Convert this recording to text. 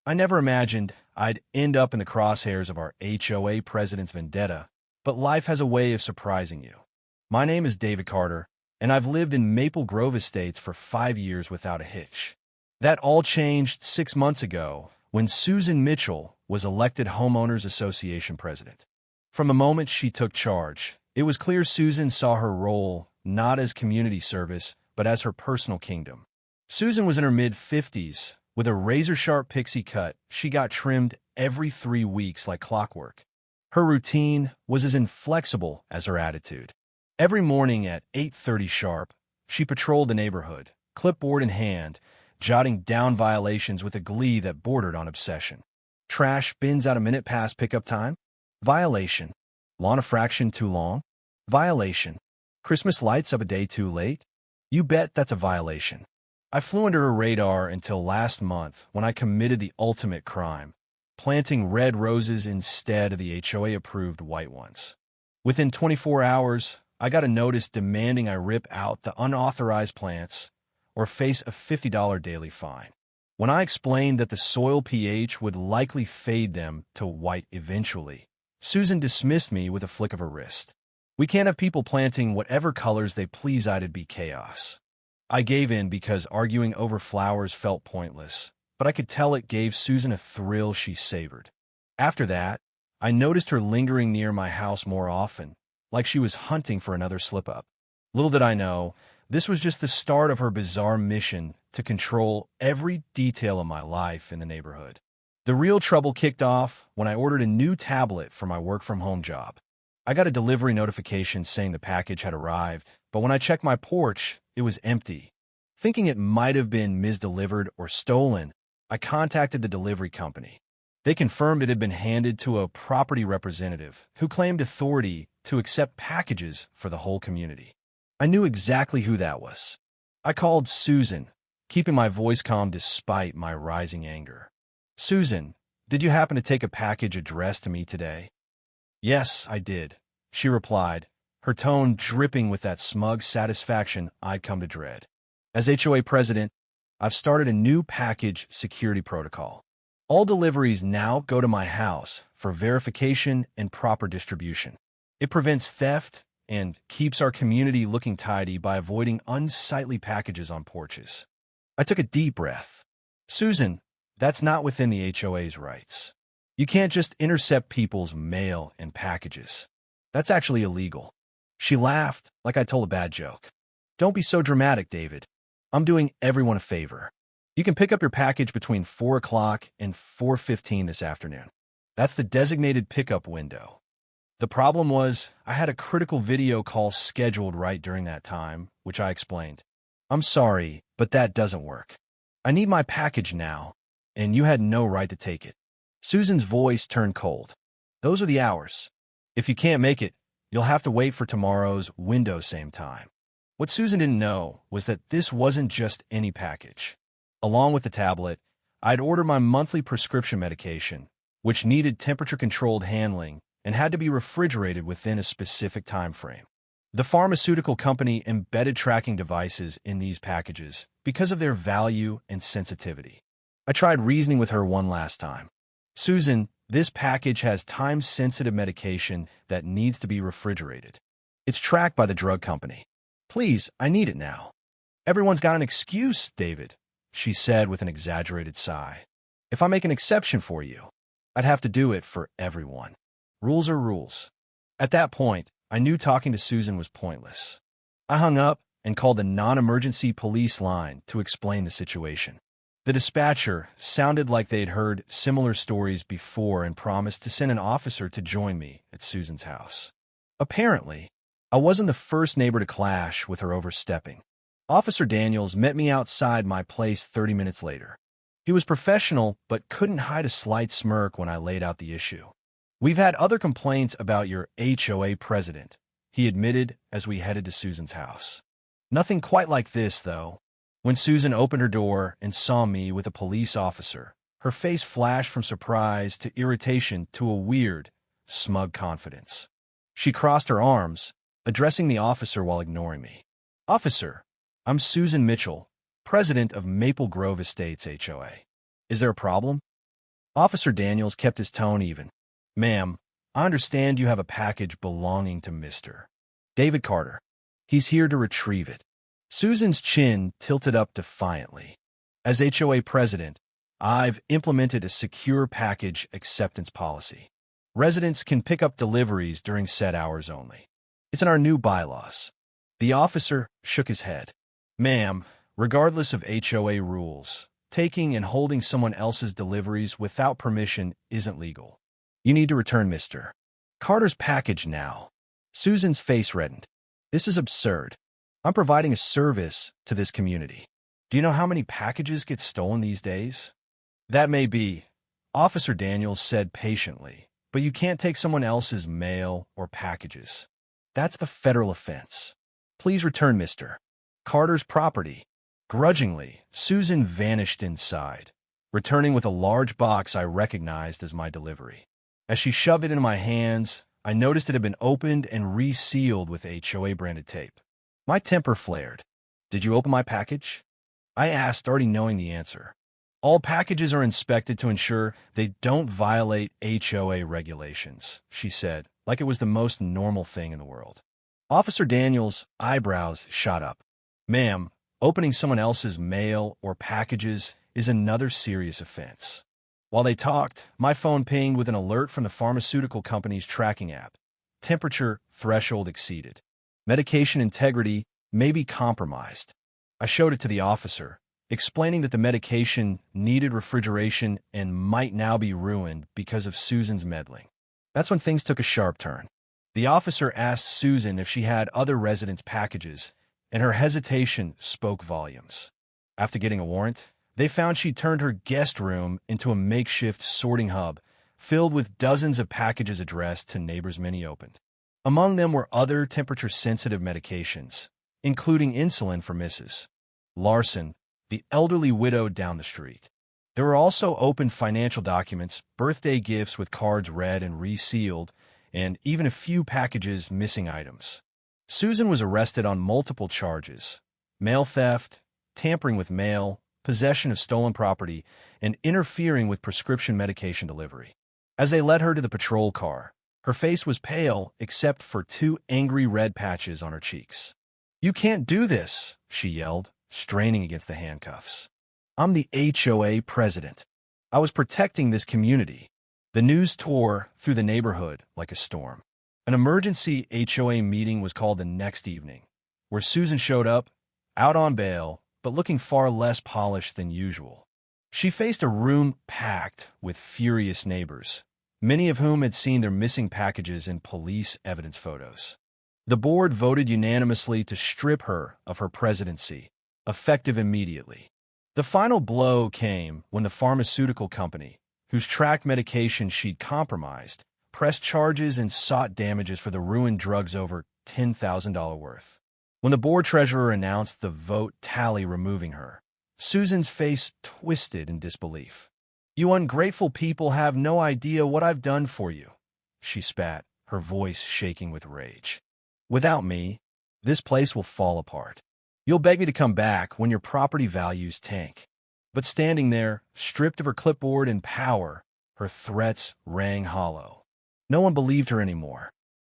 I never imagined I'd end up in the crosshairs of our HOA president's vendetta, but life has a way of surprising you. My name is David Carter, and I've lived in Maple Grove Estates for 5 years without a hitch. That all changed 6 months ago when Susan Mitchell was elected Homeowners Association president. From the moment she took charge, it was clear Susan saw her role not as community service, but as her personal kingdom. Susan was in her mid-50s. With a razor-sharp pixie cut, she got trimmed every 3 weeks like clockwork. Her routine was as inflexible as her attitude. Every morning at 8:30 sharp, she patrolled the neighborhood, clipboard in hand, jotting down violations with a glee that bordered on obsession. Trash bins out a minute past pickup time? Violation. Lawn a fraction too long? Violation. Christmas lights up a day too late? You bet that's a violation. I flew under her radar until last month when I committed the ultimate crime, planting red roses instead of the HOA-approved white ones. Within 24 hours, I got a notice demanding I rip out the unauthorized plants or face a $50 daily fine. When I explained that the soil pH would likely fade them to white eventually, Susan dismissed me with a flick of her wrist. We can't have people planting whatever colors they please. It'd be chaos. I gave in because arguing over flowers felt pointless, but I could tell it gave Susan a thrill she savored. After that, I noticed her lingering near my house more often, like she was hunting for another slip-up. Little did I know, this was just the start of her bizarre mission to control every detail of my life in the neighborhood. The real trouble kicked off when I ordered a new tablet for my work-from-home job. I got a delivery notification saying the package had arrived, but when I checked my porch, it was empty. Thinking it might have been misdelivered or stolen, I contacted the delivery company. They confirmed it had been handed to a property representative who claimed authority to accept packages for the whole community. I knew exactly who that was. I called Susan, keeping my voice calm despite my rising anger. "Susan, did you happen to take a package addressed to me today?" "Yes, I did," she replied, her tone dripping with that smug satisfaction I'd come to dread. "As HOA president, I've started a new package security protocol. All deliveries now go to my house for verification and proper distribution. It prevents theft and keeps our community looking tidy by avoiding unsightly packages on porches." I took a deep breath. "Susan, that's not within the HOA's rights. You can't just intercept people's mail and packages. That's actually illegal." She laughed like I told a bad joke. "Don't be so dramatic, David. I'm doing everyone a favor. You can pick up your package between 4 o'clock and 4:15 this afternoon. That's the designated pickup window." The problem was I had a critical video call scheduled right during that time, which I explained. "I'm sorry, but that doesn't work. I need my package now, and you had no right to take it." Susan's voice turned cold. "Those are the hours. If you can't make it, you'll have to wait for tomorrow's window same time." What Susan didn't know was that this wasn't just any package. Along with the tablet, I'd ordered my monthly prescription medication, which needed temperature-controlled handling and had to be refrigerated within a specific time frame. The pharmaceutical company embedded tracking devices in these packages because of their value and sensitivity. I tried reasoning with her one last time. "Susan, this package has time-sensitive medication that needs to be refrigerated. It's tracked by the drug company. Please, I need it now." "Everyone's got an excuse, David," she said with an exaggerated sigh. "If I make an exception for you, I'd have to do it for everyone. Rules are rules." At that point, I knew talking to Susan was pointless. I hung up and called the non-emergency police line to explain the situation. The dispatcher sounded like they'd heard similar stories before and promised to send an officer to join me at Susan's house. Apparently, I wasn't the first neighbor to clash with her overstepping. Officer Daniels met me outside my place 30 minutes later. He was professional, but couldn't hide a slight smirk when I laid out the issue. "We've had other complaints about your HOA president," he admitted as we headed to Susan's house. "Nothing quite like this, though." When Susan opened her door and saw me with a police officer, her face flashed from surprise to irritation to a weird, smug confidence. She crossed her arms, addressing the officer while ignoring me. "Officer, I'm Susan Mitchell, president of Maple Grove Estates HOA. Is there a problem?" Officer Daniels kept his tone even. Ma'am, I understand you have a package belonging to Mr. David Carter. He's here to retrieve it. Susan's chin tilted up defiantly. As HOA president, I've implemented a secure package acceptance policy. Residents can pick up deliveries during set hours only. It's in our new bylaws. The officer shook his head. Ma'am, regardless of HOA rules, taking and holding someone else's deliveries without permission isn't legal. You need to return Mr. Carter's package now. Susan's face reddened. This is absurd. I'm providing a service to this community. Do you know how many packages get stolen these days? That may be, Officer Daniels said patiently, but you can't take someone else's mail or packages. That's a federal offense. Please return Mr. Carter's property. Grudgingly, Susan vanished inside, returning with a large box I recognized as my delivery. As she shoved it into my hands, I noticed it had been opened and resealed with HOA-branded tape. My temper flared. Did you open my package? I asked, already knowing the answer. All packages are inspected to ensure they don't violate HOA regulations, she said, like it was the most normal thing in the world. Officer Daniels' eyebrows shot up. Ma'am, opening someone else's mail or packages is another serious offense. While they talked, my phone pinged with an alert from the pharmaceutical company's tracking app. Temperature threshold exceeded. Medication integrity may be compromised. I showed it to the officer, explaining that the medication needed refrigeration and might now be ruined because of Susan's meddling. That's when things took a sharp turn. The officer asked Susan if she had other residents' packages, and her hesitation spoke volumes. After getting a warrant, they found she'd turned her guest room into a makeshift sorting hub filled with dozens of packages addressed to neighbors many opened. Among them were other temperature-sensitive medications, including insulin for Mrs. Larson, the elderly widow down the street. There were also opened financial documents, birthday gifts with cards read and resealed, and even a few packages missing items. Susan was arrested on multiple charges: mail theft, tampering with mail, possession of stolen property, and interfering with prescription medication delivery. As they led her to the patrol car, her face was pale except for 2 angry red patches on her cheeks. You can't do this, she yelled, straining against the handcuffs. I'm the HOA president. I was protecting this community. The news tore through the neighborhood like a storm. An emergency HOA meeting was called the next evening, where Susan showed up, out on bail, but looking far less polished than usual. She faced a room packed with furious neighbors, many of whom had seen their missing packages in police evidence photos. The board voted unanimously to strip her of her presidency, effective immediately. The final blow came when the pharmaceutical company, whose tracked medication she'd compromised, pressed charges and sought damages for the ruined drugs over $10,000 worth. When the board treasurer announced the vote tally removing her, Susan's face twisted in disbelief. You ungrateful people have no idea what I've done for you, she spat, her voice shaking with rage. Without me, this place will fall apart. You'll beg me to come back when your property values tank. But standing there, stripped of her clipboard and power, her threats rang hollow. No one believed her anymore.